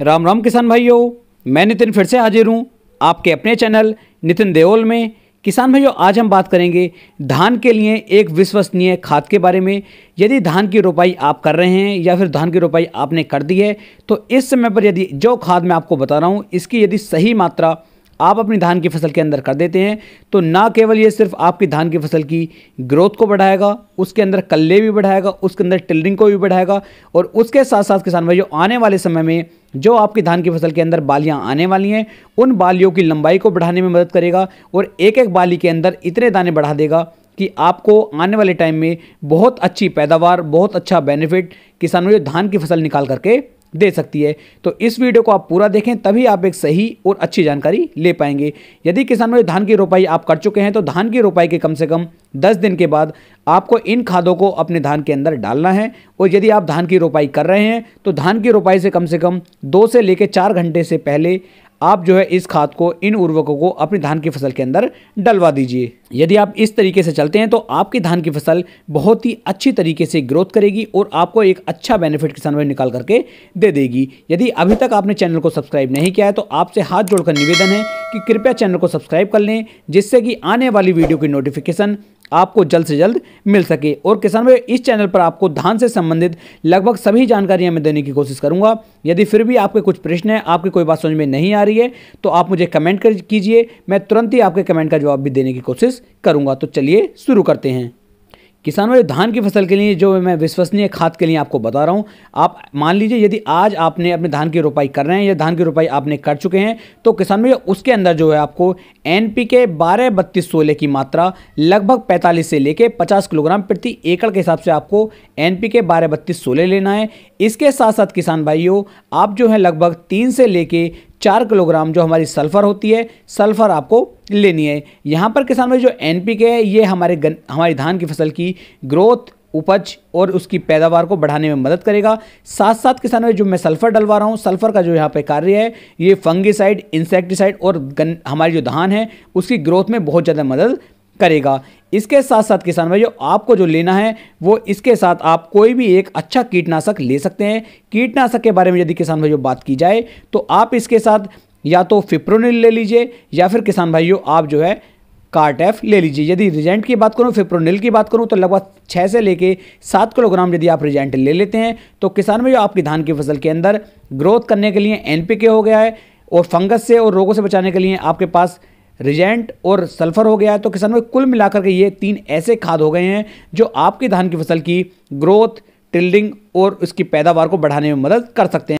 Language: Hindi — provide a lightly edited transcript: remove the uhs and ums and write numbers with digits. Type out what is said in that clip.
राम राम किसान भाइयों, मैं नितिन फिर से हाजिर हूँ आपके अपने चैनल नितिन देओल में। किसान भाइयों, आज हम बात करेंगे धान के लिए एक विश्वसनीय खाद के बारे में। यदि धान की रोपाई आप कर रहे हैं या फिर धान की रोपाई आपने कर दी है, तो इस समय पर यदि जो खाद मैं आपको बता रहा हूँ इसकी यदि सही मात्रा आप अपनी धान की फसल के अंदर कर देते हैं, तो ना केवल ये सिर्फ आपकी धान की फसल की ग्रोथ को बढ़ाएगा, उसके अंदर कल्ले भी बढ़ाएगा, उसके अंदर टिल्डिंग को भी बढ़ाएगा, और उसके साथ साथ किसान भाइयों आने वाले समय में जो आपकी धान की फसल के अंदर बालियां आने वाली हैं उन बालियों की लंबाई को बढ़ाने में मदद करेगा और एक एक बाली के अंदर इतने दाने बढ़ा देगा कि आपको आने वाले टाइम में बहुत अच्छी पैदावार, बहुत अच्छा बेनिफिट किसान भाइयों धान की फसल निकाल करके दे सकती है। तो इस वीडियो को आप पूरा देखें, तभी आप एक सही और अच्छी जानकारी ले पाएंगे। यदि किसान भाई धान की रोपाई आप कर चुके हैं, तो धान की रोपाई के कम से कम 10 दिन के बाद आपको इन खादों को अपने धान के अंदर डालना है। और यदि आप धान की रोपाई कर रहे हैं, तो धान की रोपाई से कम 2 से लेकर 4 घंटे से पहले आप जो है इस खाद को, इन उर्वरकों को अपनी धान की फसल के अंदर डलवा दीजिए। यदि आप इस तरीके से चलते हैं तो आपकी धान की फसल बहुत ही अच्छी तरीके से ग्रोथ करेगी और आपको एक अच्छा बेनिफिट किसान भाई निकाल करके दे देगी। यदि अभी तक आपने चैनल को सब्सक्राइब नहीं किया है, तो आपसे हाथ जोड़कर निवेदन है कि कृपया चैनल को सब्सक्राइब कर लें, जिससे कि आने वाली वीडियो की नोटिफिकेशन आपको जल्द से जल्द मिल सके। और किसान भाई, इस चैनल पर आपको धान से संबंधित लगभग सभी जानकारियां मैं देने की कोशिश करूंगा। यदि फिर भी आपके कुछ प्रश्न हैं, आपकी कोई बात समझ में नहीं आ रही है, तो आप मुझे कमेंट कीजिए, मैं तुरंत ही आपके कमेंट का जवाब भी देने की कोशिश करूंगा। तो चलिए शुरू करते हैं। किसान भाई, धान की फसल के लिए जो मैं विश्वसनीय खाद के लिए आपको बता रहा हूं, आप मान लीजिए यदि आज आपने अपने धान की रोपाई कर रहे हैं या धान की रोपाई आपने कर चुके हैं, तो किसान भाई उसके अंदर जो है आपको NPK 12-32-16 की मात्रा लगभग 45 से लेके 50 किलोग्राम प्रति एकड़ के हिसाब से आपको NPK 12-32-16 लेना है। इसके साथ साथ किसान भाइयों आप जो है लगभग 3 से लेके 4 किलोग्राम जो हमारी सल्फर होती है, सल्फर आपको लेनी है। यहाँ पर किसान भाई जो NPK है ये हमारी धान की फसल की ग्रोथ, उपज और उसकी पैदावार को बढ़ाने में मदद करेगा। साथ साथ किसान भाई जो मैं सल्फर डलवा रहा हूँ, सल्फर का जो यहाँ पे कार्य है ये फंगिसाइड, इंसेक्टिसाइड और हमारी जो धान है उसकी ग्रोथ में बहुत ज़्यादा मदद करेगा। इसके साथ साथ किसान भाइयों आपको जो लेना है वो इसके साथ आप कोई भी एक अच्छा कीटनाशक ले सकते हैं। कीटनाशक के बारे में यदि किसान भाइयों बात की जाए, तो आप इसके साथ या तो फिप्रोनिल ले लीजिए या फिर किसान भाइयों आप जो है कार्टेफ ले लीजिए। यदि रिजेंट की बात करूं, फिप्रोनिल की बात करूं, तो लगभग 6 से लेके 7 किलोग्राम यदि आप रिजेंट ले लेते हैं, तो किसान भाइयों आपकी धान की फसल के अंदर ग्रोथ करने के लिए NPK हो गया है और फंगस से और रोगों से बचाने के लिए आपके पास रिजेंट और सल्फर हो गया है। तो किसान भाई कुल मिलाकर के ये 3 ऐसे खाद हो गए हैं जो आपकी धान की फसल की ग्रोथ, टिल्डिंग और उसकी पैदावार को बढ़ाने में मदद कर सकते हैं।